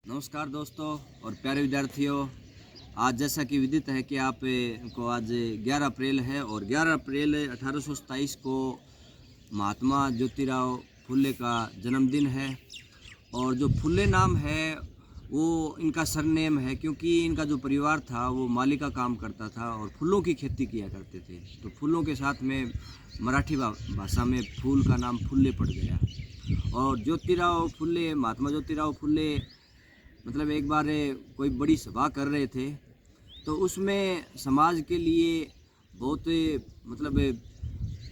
नमस्कार दोस्तों और प्यारे विद्यार्थियों। आज जैसा कि विदित है कि आप को आज 11 अप्रैल है और 11 अप्रैल 1827 को महात्मा ज्योतिराव फुले का जन्मदिन है। और जो फुले नाम है वो इनका सरनेम है, क्योंकि इनका जो परिवार था वो माली का काम करता था और फूलों की खेती किया करते थे। तो फूलों के साथ में मराठी भाषा में फूल का नाम फुल्ले पड़ गया। और ज्योतिराव फुले, महात्मा ज्योतिराव फुले मतलब एक बार कोई बड़ी सभा कर रहे थे, तो उसमें समाज के लिए बहुत मतलब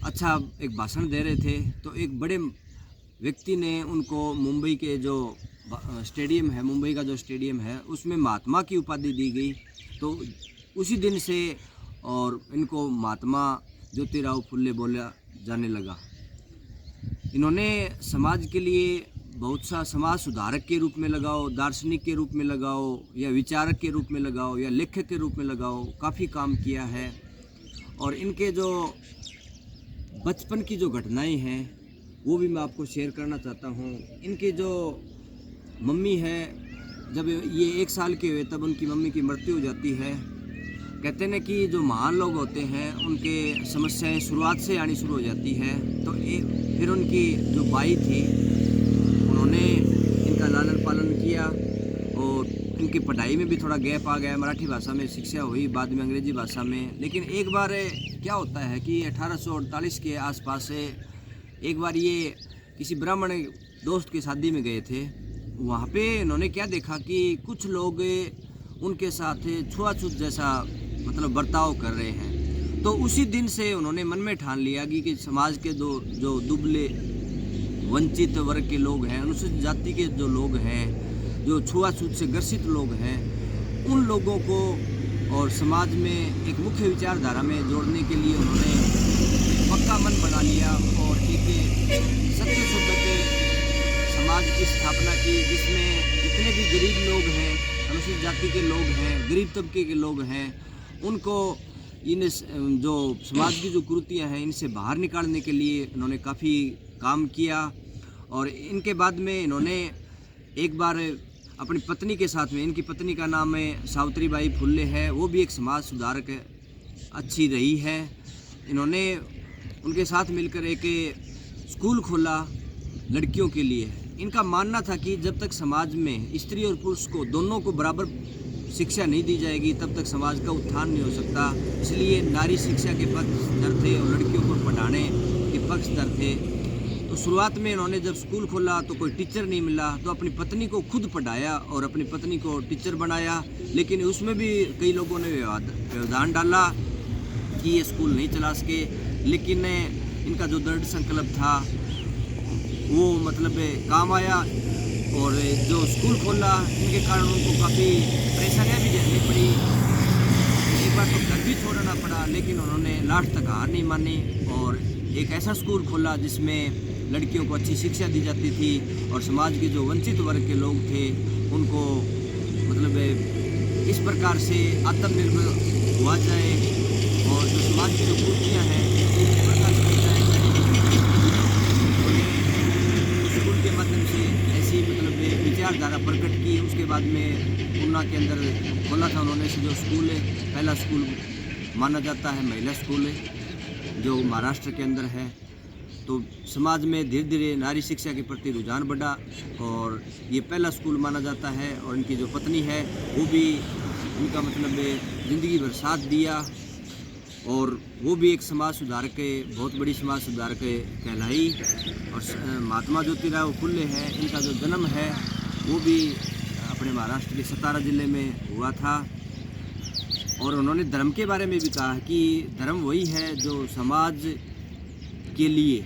अच्छा एक भाषण दे रहे थे। तो एक बड़े व्यक्ति ने उनको मुंबई के जो स्टेडियम है, मुंबई का जो स्टेडियम है, उसमें महात्मा की उपाधि दी गई। तो उसी दिन से और इनको महात्मा ज्योतिराव फुले बोला जाने लगा। इन्होंने समाज के लिए बहुत सा समाज सुधारक के रूप में लगाओ, दार्शनिक के रूप में लगाओ, या विचारक के रूप में लगाओ, या लेखक के रूप में लगाओ, काफ़ी काम किया है। और इनके जो बचपन की जो घटनाएं हैं वो भी मैं आपको शेयर करना चाहता हूँ। इनके जो मम्मी है, जब ये 1 साल के हुए तब उनकी मम्मी की मृत्यु हो जाती है। कहते हैं कि जो महान लोग होते हैं उनके समस्याएं शुरुआत से आनी शुरू हो जाती है। तो फिर उनकी जो बाई थी उन्होंने इनका लालन पालन किया और इनकी पढ़ाई में भी थोड़ा गैप आ गया। मराठी भाषा में शिक्षा हुई, बाद में अंग्रेजी भाषा में। लेकिन एक बार क्या होता है कि 1848 के आसपास एक बार ये किसी ब्राह्मण दोस्त की शादी में गए थे। वहाँ पे इन्होंने क्या देखा कि कुछ लोग उनके साथ छुआछूत जैसा मतलब बर्ताव कर रहे हैं। तो उसी दिन से उन्होंने मन में ठान लिया कि समाज के जो दुबले वंचित वर्ग के लोग हैं, अनुसूचित जाति के जो लोग हैं, जो छुआछूत से ग्रसित लोग हैं, उन लोगों को और समाज में एक मुख्य विचारधारा में जोड़ने के लिए उन्होंने पक्का मन बना लिया और एक सत्य शुद्ध समाज की स्थापना की, जिसमें जितने भी गरीब लोग हैं, अनुसूचित जाति के लोग हैं, गरीब तबके के लोग हैं, उनको इन जो समाज की जो कुरीतियाँ हैं इनसे बाहर निकालने के लिए इन्होंने काफ़ी काम किया। और इनके बाद में इन्होंने एक बार अपनी पत्नी के साथ में, इनकी पत्नी का नाम है सावित्रीबाई फुले है, वो भी एक समाज सुधारक अच्छी रही है। इन्होंने उनके साथ मिलकर एक स्कूल खोला लड़कियों के लिए। इनका मानना था कि जब तक समाज में स्त्री और पुरुष को दोनों को बराबर शिक्षा नहीं दी जाएगी तब तक समाज का उत्थान नहीं हो सकता। इसलिए नारी शिक्षा के पक्षधर थे और लड़कियों को पढ़ाने के पक्षधर थे। तो शुरुआत में इन्होंने जब स्कूल खोला तो कोई टीचर नहीं मिला, तो अपनी पत्नी को खुद पढ़ाया और अपनी पत्नी को टीचर बनाया। लेकिन उसमें भी कई लोगों ने व्यवधान डाला कि ये स्कूल नहीं चला सके। लेकिन इनका जो दृढ़ संकल्प था वो मतलब काम आया और जो स्कूल खोला इनके कारण उनको काफ़ी परेशानियाँ भी झेलनी पड़ी। एक बार तो घर भी छोड़ना पड़ा, लेकिन उन्होंने लास्ट तक हार नहीं मानी और एक ऐसा स्कूल खोला जिसमें लड़कियों को अच्छी शिक्षा दी जाती थी और समाज के जो वंचित वर्ग के लोग थे उनको मतलब इस प्रकार से आत्मनिर्भर हुआ जाए और जो समाज की जो कुरीतियाँ हैं इस प्रकार से जाए। स्कूल के माध्यम से ऐसी मतलब विचारधारा प्रकट की। उसके बाद में पूना के अंदर खोला था उन्होंने जो स्कूल है, पहला स्कूल माना जाता है महिला स्कूल है जो महाराष्ट्र के अंदर है। तो समाज में धीरे धीरे नारी शिक्षा के प्रति रुझान बढ़ा और ये पहला स्कूल माना जाता है। और इनकी जो पत्नी है वो भी उनका मतलब ज़िंदगी भर साथ दिया और वो भी एक समाज सुधारक, बहुत बड़ी समाज सुधारक कहलाई। और महात्मा ज्योतिराव फुले हैं, इनका जो जन्म है वो भी अपने महाराष्ट्र के सतारा ज़िले में हुआ था। और उन्होंने धर्म के बारे में भी कहा कि धर्म वही है जो समाज के लिए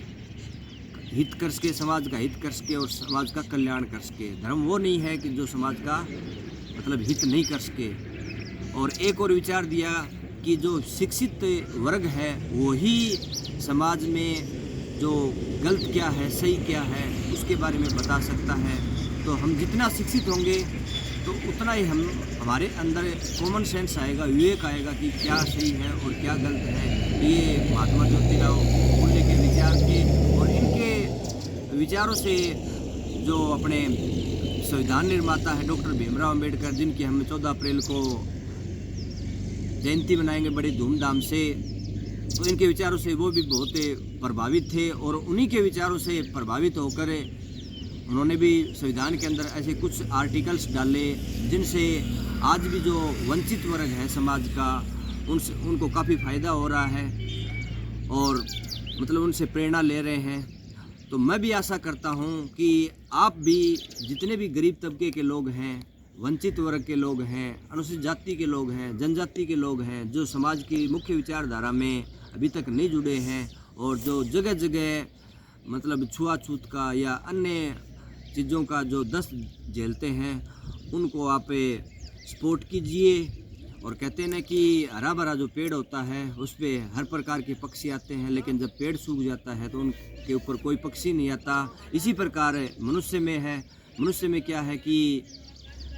हित कर सके, समाज का हित कर सके और समाज का कल्याण कर सके। धर्म वो नहीं है कि जो समाज का मतलब हित नहीं कर सके। और एक और विचार दिया कि जो शिक्षित वर्ग है वही समाज में जो गलत क्या है, सही क्या है, उसके बारे में बता सकता है। तो हम जितना शिक्षित होंगे तो उतना ही हमारे अंदर कॉमन सेंस आएगा, विवेक आएगा कि क्या सही है और क्या गलत है। ये महात्मा ज्योतिराव फुले के विचार थे और इनके विचारों से जो अपने संविधान निर्माता है डॉक्टर भीमराव अंबेडकर, जिनकी हम 14 अप्रैल को जयंती मनाएंगे बड़ी धूमधाम से। तो इनके विचारों से वो भी बहुत प्रभावित थे और उन्हीं के विचारों से प्रभावित होकर उन्होंने भी संविधान के अंदर ऐसे कुछ आर्टिकल्स डाले जिनसे आज भी जो वंचित वर्ग है समाज का उनको काफ़ी फ़ायदा हो रहा है और मतलब उनसे प्रेरणा ले रहे हैं। तो मैं भी आशा करता हूं कि आप भी जितने भी गरीब तबके के लोग हैं, वंचित वर्ग के लोग हैं, अनुसूचित जाति के लोग हैं, जनजाति के लोग हैं, जो समाज की मुख्य विचारधारा में अभी तक नहीं जुड़े हैं और जो जगह जगह मतलब छुआछूत का या अन्य चीज़ों का जो दस्त झेलते हैं, उनको आप सपोर्ट कीजिए। और कहते हैं ना कि हरा भरा जो पेड़ होता है उस पर हर प्रकार के पक्षी आते हैं, लेकिन जब पेड़ सूख जाता है तो उनके ऊपर कोई पक्षी नहीं आता। इसी प्रकार मनुष्य में है। मनुष्य में क्या है कि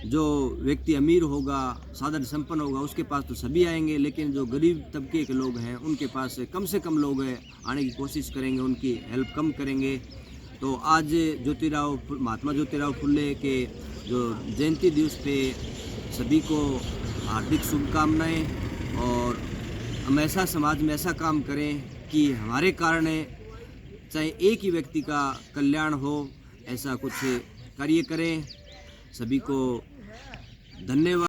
जो व्यक्ति अमीर होगा, साधन संपन्न होगा, उसके पास तो सभी आएंगे, लेकिन जो गरीब तबके के लोग हैं उनके पास कम से कम लोग आने की कोशिश करेंगे, उनकी हेल्प कम करेंगे। तो आज महात्मा ज्योतिराव फुले के जो जयंती दिवस पे सभी को हार्दिक शुभकामनाएं और हम ऐसा समाज में ऐसा काम करें कि हमारे कारण चाहे एक ही व्यक्ति का कल्याण हो, ऐसा कुछ कार्य करें। सभी को धन्यवाद।